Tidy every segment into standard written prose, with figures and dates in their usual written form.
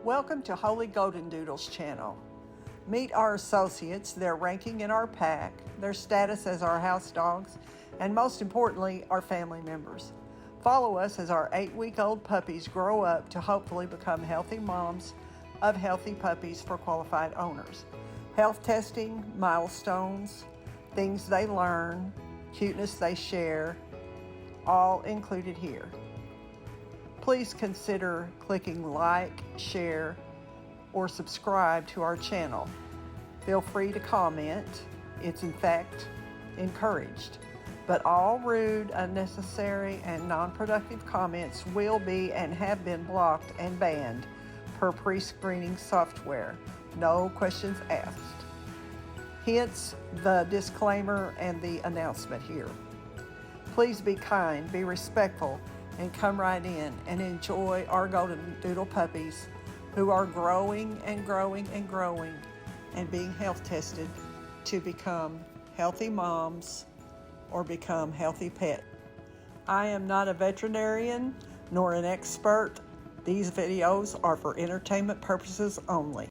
Welcome to Holy Goldendoodles channel. Meet our associates, their ranking in our pack, their status as our house dogs, and most importantly, our family members. Follow us as our 8-week-old puppies grow up to hopefully become healthy moms of healthy puppies for qualified owners. Health testing, milestones, things they learn, cuteness they share, all included here. Please consider clicking like, share, or subscribe to our channel. Feel free to comment. It's in fact encouraged. But all rude, unnecessary, and non-productive comments will be and have been blocked and banned per pre-screening software. No questions asked. Hence the disclaimer and the announcement here. Please be kind, be respectful, and come right in and enjoy our Golden Doodle puppies who are growing and growing and growing and being health tested to become healthy moms or become healthy pets. I am not a veterinarian nor an expert. These videos are for entertainment purposes only.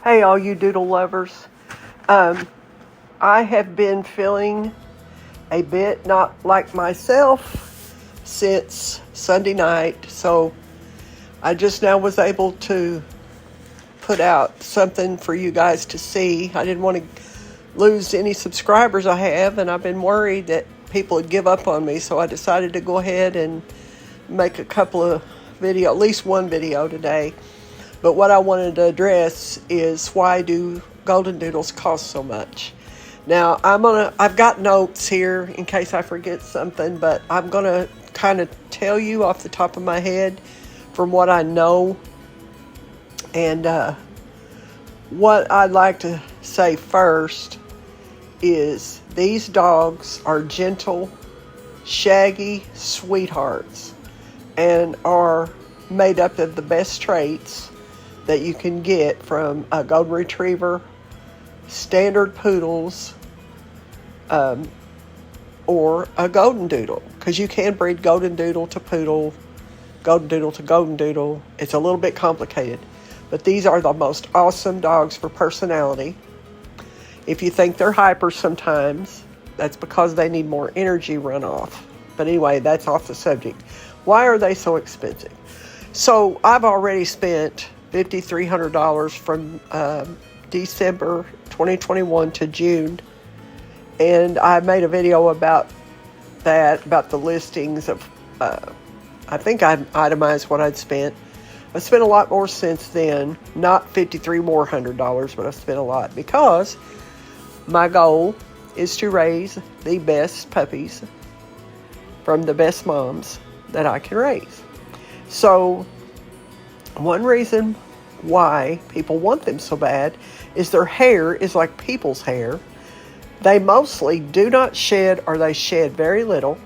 Hey all you doodle lovers. I have been feeling a bit not like myself since Sunday night, so I just now was able to put out something for you guys to see. I didn't want to lose any subscribers I have, and I've been worried that people would give up on me, so I decided to go ahead and make a couple of videos, at least one video today. But what I wanted to address is, why do Goldendoodles cost so much? Now, I've got notes here in case I forget something, but I'm going to kind of tell you off the top of my head from what I know. And what I'd like to say first is these dogs are gentle, shaggy sweethearts and are made up of the best traits that you can get from a golden retriever, standard poodles, or a golden doodle, because you can breed golden doodle to poodle, golden doodle to golden doodle. It's a little bit complicated, but these are the most awesome dogs for personality. If you think they're hyper sometimes, that's because they need more energy runoff. But anyway, that's off the subject. Why are they so expensive? So I've already spent $5,300 from December 2021 to June, and I made a video about that, about the listings of I think I itemized what I'd spent. I spent a lot more since then, not $5,300 more, but I've spent a lot because my goal is to raise the best puppies from the best moms that I can raise. So one reason why people want them so bad is their hair is like people's hair. They mostly do not shed, or they shed very little.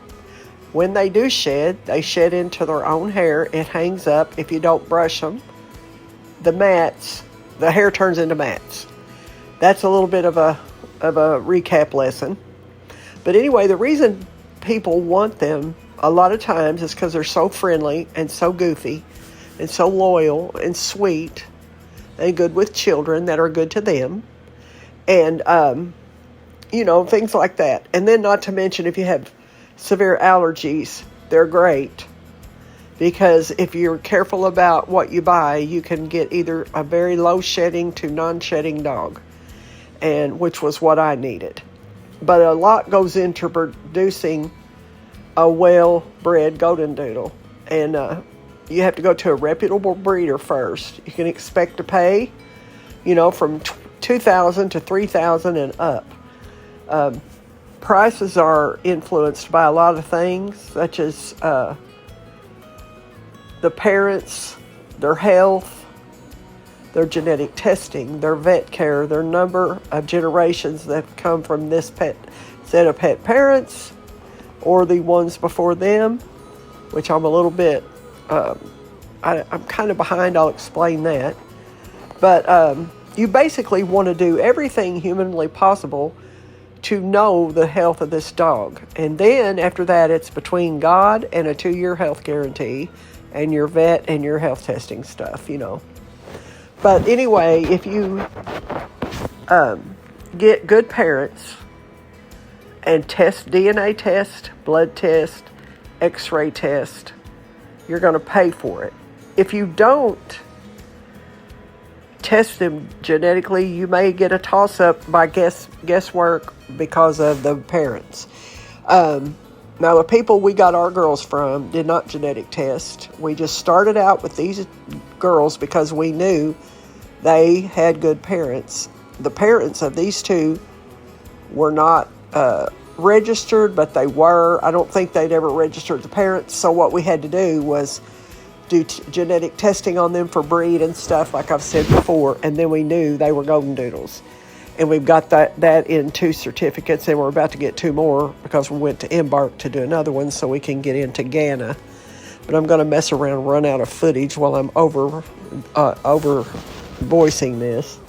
When they do shed, they shed into their own hair. It hangs up. If you don't brush them, the hair turns into mats. That's a little bit of a recap lesson. But anyway, the reason people want them a lot of times is because they're so friendly and so goofy and so loyal and sweet and good with children that are good to them. And, things like that. And then not to mention, if you have severe allergies, they're great. Because if you're careful about what you buy, you can get either a very low shedding to non-shedding dog, and which was what I needed. But a lot goes into producing a well-bred golden doodle. And you have to go to a reputable breeder first. You can expect to pay, from $2,000 to $3,000 and up. Prices are influenced by a lot of things, such as the parents, their health, their genetic testing, their vet care, their number of generations that have come from this set of pet parents or the ones before them, which I'm a little bit, I'm kind of behind. I'll explain that. But you basically want to do everything humanly possible to know the health of this dog. And then after that, it's between God and a 2-year health guarantee and your vet and your health testing stuff, But anyway, if you get good parents and test DNA test, blood test, x-ray test, you're going to pay for it. If you don't test them genetically, you may get a toss-up by guesswork because of the parents. Now, the people we got our girls from did not genetic test. We just started out with these girls because we knew they had good parents. The parents of these two were not registered, but they were. I don't think they'd ever registered the parents. So what we had to do was do genetic testing on them for breed and stuff, like I've said before, and then we knew they were Goldendoodles. And we've got that in 2 certificates, and we're about to get 2 more because we went to Embark to do another one so we can get into Ghana. But I'm going to mess around and run out of footage while I'm over voicing this.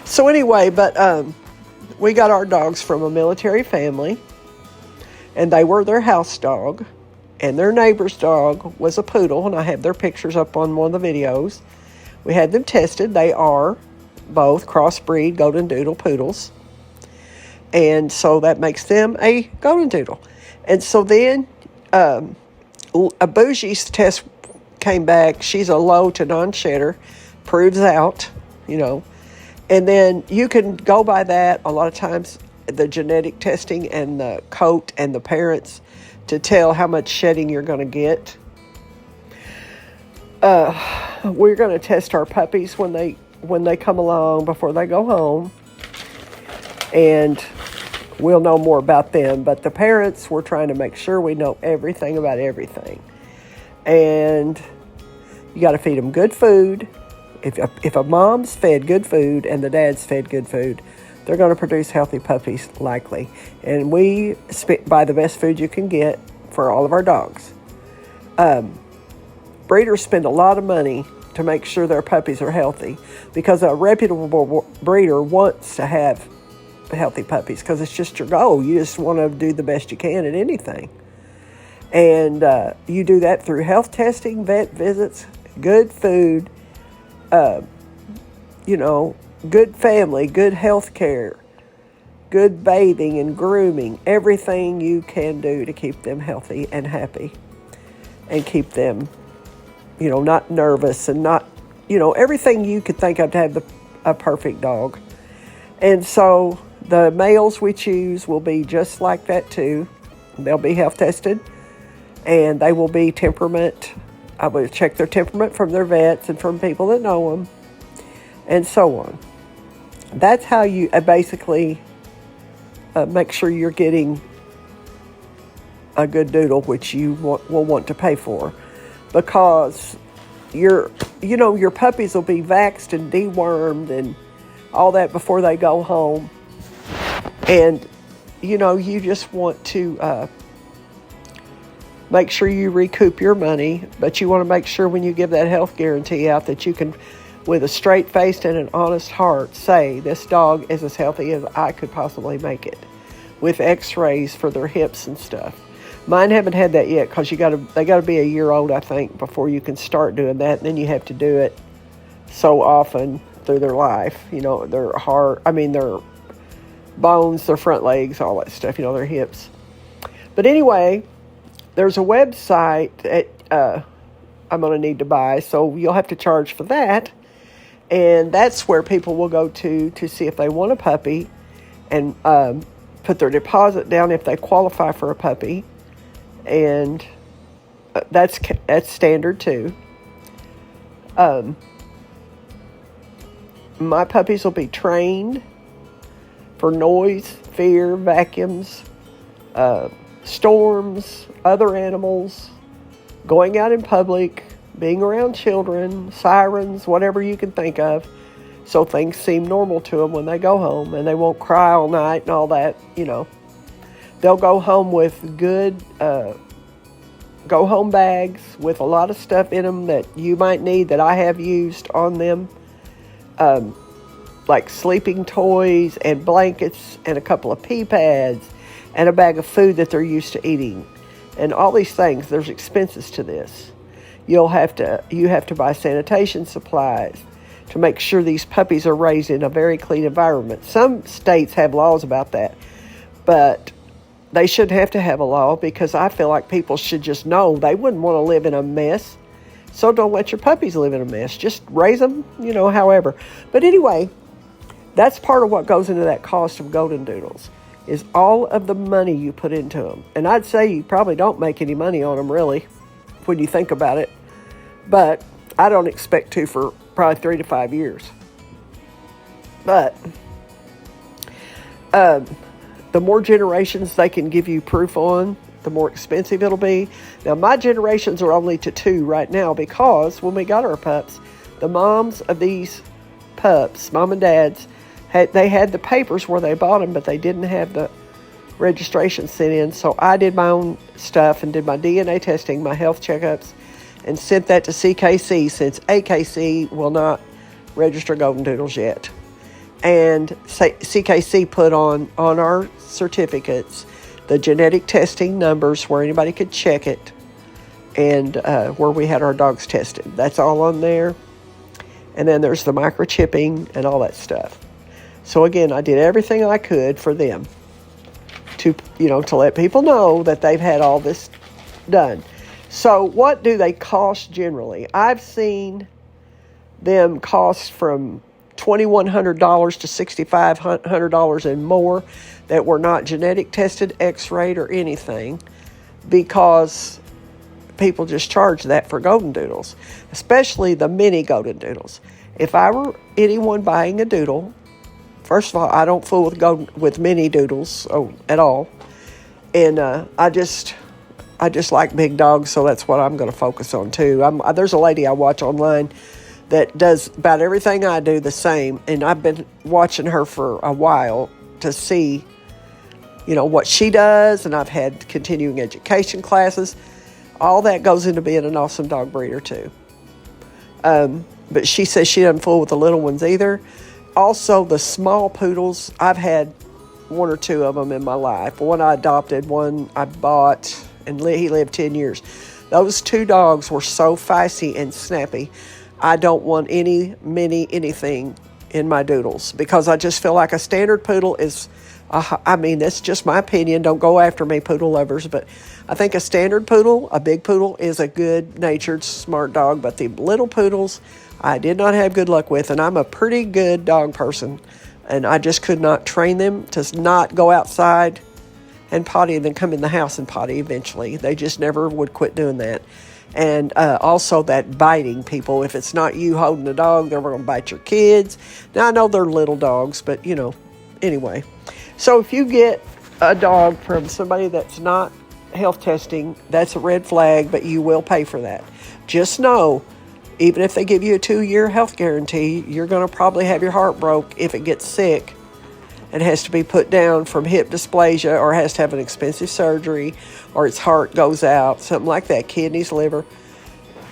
So anyway, but we got our dogs from a military family, and they were their house dog. And their neighbor's dog was a poodle, and I have their pictures up on one of the videos. We had them tested. They are both crossbreed Goldendoodle poodles. And so that makes them a Goldendoodle. And so then a Bougie's test came back. She's a low to non-shedder. Proves out, And then you can go by that a lot of times, the genetic testing and the coat and the parents, to tell how much shedding you're going to get. We're going to test our puppies when they come along before they go home, and we'll know more about them. But the parents, we're trying to make sure we know everything about everything. And you got to feed them good food. If a mom's fed good food and the dad's fed good food, they're going to produce healthy puppies, likely. And we buy the best food you can get for all of our dogs. Breeders spend a lot of money to make sure their puppies are healthy, because a reputable breeder wants to have healthy puppies because it's just your goal. You just want to do the best you can at anything. And you do that through health testing, vet visits, good food, good family, good health care, good bathing and grooming, everything you can do to keep them healthy and happy and keep them, not nervous and not, everything you could think of to have a perfect dog. And so the males we choose will be just like that too. They'll be health tested, and they will be temperament. I will check their temperament from their vets and from people that know them, and so on. That's how you basically make sure you're getting a good doodle, which you will want to pay for, because your puppies will be vaxxed and dewormed and all that before they go home. And, you just want to make sure you recoup your money, but you want to make sure when you give that health guarantee out that you can, with a straight face and an honest heart, say this dog is as healthy as I could possibly make it, with x-rays for their hips and stuff. Mine haven't had that yet, because they got to be a year old, I think, before you can start doing that. And then you have to do it so often through their life, their heart, their bones, their front legs, all that stuff, their hips. But anyway, there's a website that I'm going to need to buy, so you'll have to charge for that. And that's where people will go to see if they want a puppy, and put their deposit down if they qualify for a puppy. And that's standard too. My puppies will be trained for noise, fear, vacuums, storms, other animals, going out in public, being around children, sirens, whatever you can think of, so things seem normal to them when they go home, and they won't cry all night and all that, They'll go home with good go-home bags with a lot of stuff in them that you might need, that I have used on them, like sleeping toys and blankets and a couple of pee pads and a bag of food that they're used to eating. And all these things, there's expenses to this. you have to buy sanitation supplies to make sure these puppies are raised in a very clean environment. Some states have laws about that, but they shouldn't have to have a law, because I feel like people should just know they wouldn't want to live in a mess. So don't let your puppies live in a mess. Just raise them, however. But anyway, that's part of what goes into that cost of Goldendoodles, is all of the money you put into them. And I'd say you probably don't make any money on them, really, when you think about it. But I don't expect to for probably 3 to 5 years. But the more generations they can give you proof on, the more expensive it'll be. Now, my generations are only to 2 right now, because when we got our pups, the moms of these pups, mom and dads, they had the papers where they bought them, but they didn't have the registration sent in. So I did my own stuff and did my DNA testing, my health checkups, and sent that to CKC, since AKC will not register Goldendoodles yet. And CKC put on our certificates the genetic testing numbers where anybody could check it, and where we had our dogs tested. That's all on there. And then there's the microchipping and all that stuff. So again, I did everything I could for them to let people know that they've had all this done. So what do they cost generally? I've seen them cost from $2,100 to $6,500 and more that were not genetic tested, x-rayed, or anything, because people just charge that for Goldendoodles, especially the mini Goldendoodles. If I were anyone buying a doodle, first of all, I don't fool with mini doodles at all, and I just like big dogs, so that's what I'm going to focus on too. There's a lady I watch online that does about everything I do the same, and I've been watching her for a while to see, what she does, and I've had continuing education classes. All that goes into being an awesome dog breeder too. But she says she doesn't fool with the little ones either. Also, the small poodles, I've had 1 or 2 of them in my life. One I adopted, one I bought, and he lived 10 years. Those 2 dogs were so feisty and snappy. I don't want anything in my doodles, because I just feel like a standard poodle is, that's just my opinion. Don't go after me, poodle lovers, but I think a standard poodle, a big poodle, is a good-natured, smart dog, but the little poodles, I did not have good luck with, and I'm a pretty good dog person, and I just could not train them to not go outside and potty and then come in the house and potty eventually. They just never would quit doing that. And also that biting people. If it's not you holding the dog, they're going to bite your kids. Now, I know they're little dogs, but, anyway. So if you get a dog from somebody that's not health testing, that's a red flag, but you will pay for that. Just know, even if they give you a 2-year health guarantee, you're going to probably have your heart broke if it gets sick and has to be put down from hip dysplasia, or has to have an expensive surgery, or its heart goes out, something like that, kidneys, liver.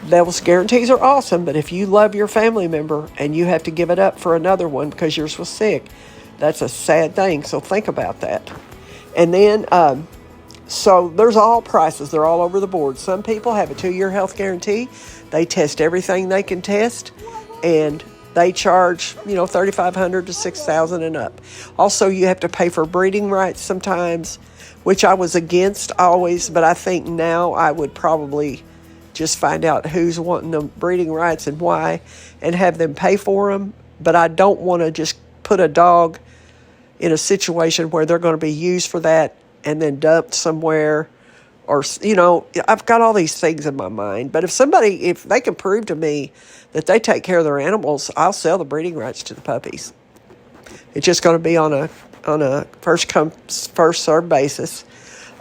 Those guarantees are awesome, but if you love your family member and you have to give it up for another one because yours was sick, that's a sad thing, so think about that. And then, so there's all prices. They're all over the board. Some people have a 2-year health guarantee. They test everything they can test, and they charge, $3,500 to $6,000 and up. Also, you have to pay for breeding rights sometimes, which I was against always, but I think now I would probably just find out who's wanting the breeding rights and why, and have them pay for them. But I don't want to just put a dog in a situation where they're going to be used for that and then dumped somewhere. Or, I've got all these things in my mind. But if they can prove to me that they take care of their animals, I'll sell the breeding rights to the puppies. It's just going to be on a first come, first served basis.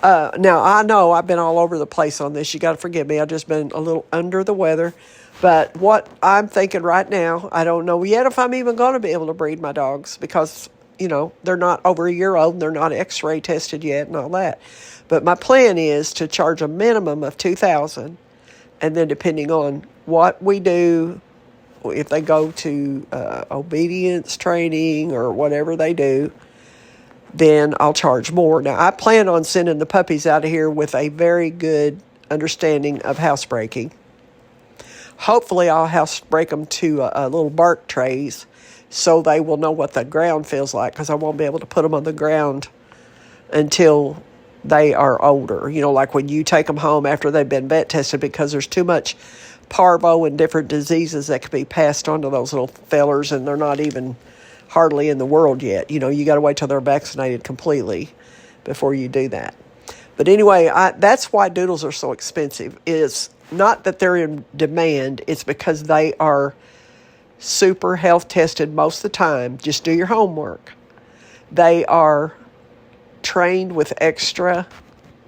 Now, I know I've been all over the place on this. You got to forgive me. I've just been a little under the weather. But what I'm thinking right now, I don't know yet if I'm even going to be able to breed my dogs, because, they're not over a year old and they're not x-ray tested yet and all that. But my plan is to charge a minimum of $2,000, and then depending on what we do, if they go to obedience training or whatever they do, then I'll charge more. Now, I plan on sending the puppies out of here with a very good understanding of housebreaking. Hopefully I'll house break them to little bark trays so they will know what the ground feels like, because I won't be able to put them on the ground until they are older. You know, like when you take them home after they've been vet tested, because there's too much parvo and different diseases that could be passed on to those little fellers, and they're not even hardly in the world yet. You know, you got to wait till they're vaccinated completely before you do that. But anyway, that's why Doodles are so expensive, is not that they're in demand. It's because they are super health tested most of the time. Just do your homework. They are trained with extra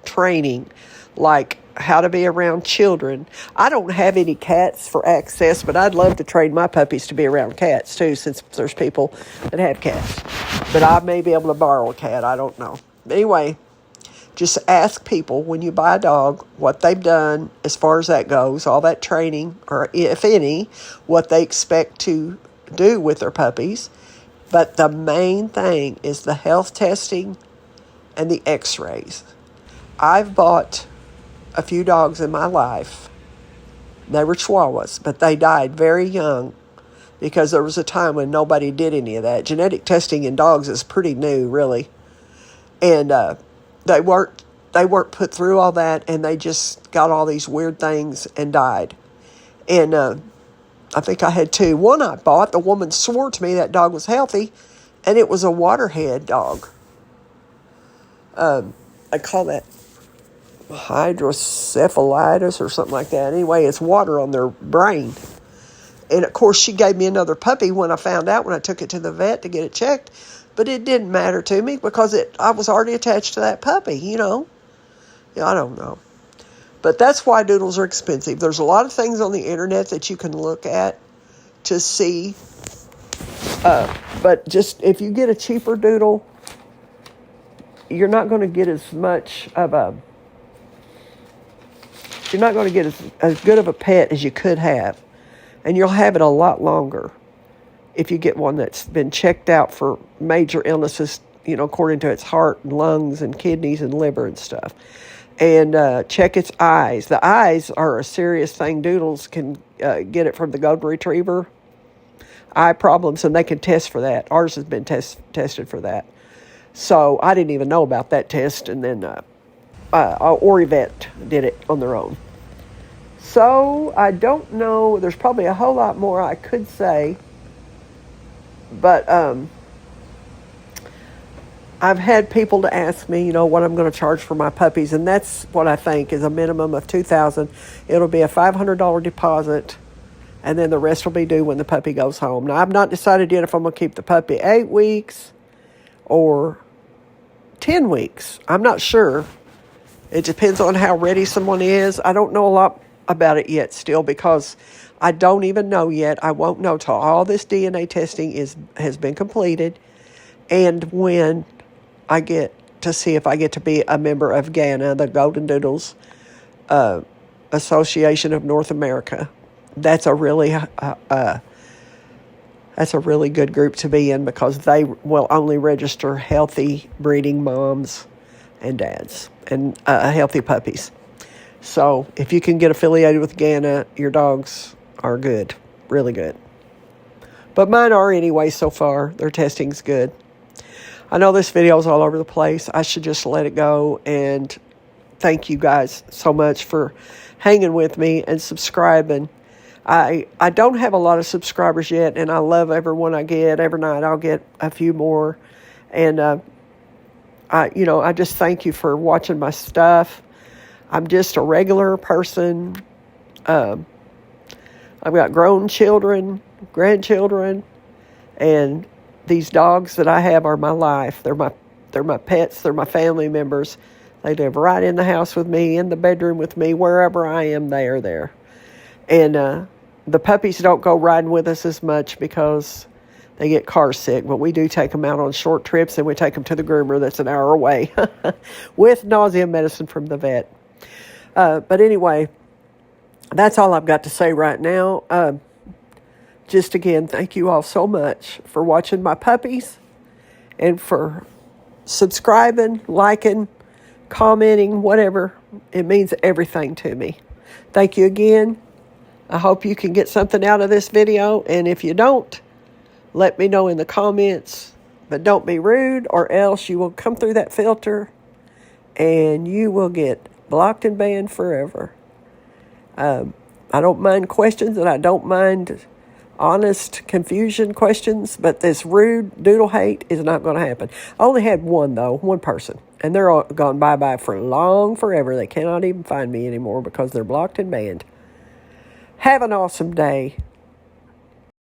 training, like how to be around children. I don't have any cats for access, but I'd love to train my puppies to be around cats too, since there's people that have cats. But I may be able to borrow a cat. I don't know. Anyway, just ask people when you buy a dog what they've done as far as that goes, all that training, or if any, what they expect to do with their puppies. But the main thing is the health testing and the x-rays. I've bought a few dogs in my life. They were Chihuahuas, but they died very young because there was a time when nobody did any of that. Genetic testing in dogs is pretty new, really. And they weren't put through all that, and they just got all these weird things and died. And I think I had two. One I bought, the woman swore to me that dog was healthy, and it was a waterhead dog. I call that hydrocephalitis or something like that. Anyway, it's water on their brain. And of course, she gave me another puppy when I found out, when I took it to the vet to get it checked. But it didn't matter to me because I was already attached to that puppy, you know. Yeah, I don't know. But that's why Doodles are expensive. There's a lot of things on the internet that you can look at to see. But just if you get a cheaper Doodle, you're not going to get as much of a... You're not going to get as good of a pet as you could have. And you'll have it a lot longer if you get one that's been checked out for major illnesses, you know, according to its heart and lungs and kidneys and liver and stuff. And check its eyes. The eyes are a serious thing. Doodles can get it from the golden retriever. Eye problems, and they can test for that. Ours has been tested for that. So I didn't even know about that test, and then Orivet did it on their own. So I don't know. There's probably a whole lot more I could say, but I've had people to ask me, you know, what I'm going to charge for my puppies, and that's what I think is a minimum of $2,000. It'll be a $500 deposit, and then the rest will be due when the puppy goes home. Now, I've not decided yet if I'm going to keep the puppy 8 weeks or 10 weeks. I'm not sure. It depends on how ready someone is. I don't know a lot about it yet still, because I don't even know yet. I won't know till all this DNA testing has been completed, and when I get to see if I get to be a member of GANA, the Goldendoodles Association of North America. That's a really good group to be in, because they will only register healthy breeding moms and dads and healthy puppies. So if you can get affiliated with GANA, your dogs are good, really good. But mine are anyway so far. Their testing's good. I know this video is all over the place. I should just let it go. And thank you guys so much for hanging with me and subscribing. I don't have a lot of subscribers yet, and I love everyone I get. Every night I'll get a few more. And I just thank you for watching my stuff. I'm just a regular person. I've got grown children, grandchildren, and these dogs that I have are my life. They're my pets. They're my family members. They live right in the house with me, in the bedroom with me, wherever I am, they are there. And the puppies don't go riding with us as much because they get car sick, but we do take them out on short trips, and we take them to the groomer that's an hour away with nausea medicine from the vet. But anyway, that's all I've got to say right now. Just again, thank you all so much for watching my puppies and for subscribing, liking, commenting, whatever. It means everything to me. Thank you again. I hope you can get something out of this video, and if you don't, let me know in the comments. But don't be rude, or else you will come through that filter and you will get blocked and banned forever. I don't mind questions, and I don't mind honest confusion questions, but this rude doodle hate is not going to happen. I only had one person, and they're all gone bye-bye for forever. They cannot even find me anymore because they're blocked and banned. Have an awesome day.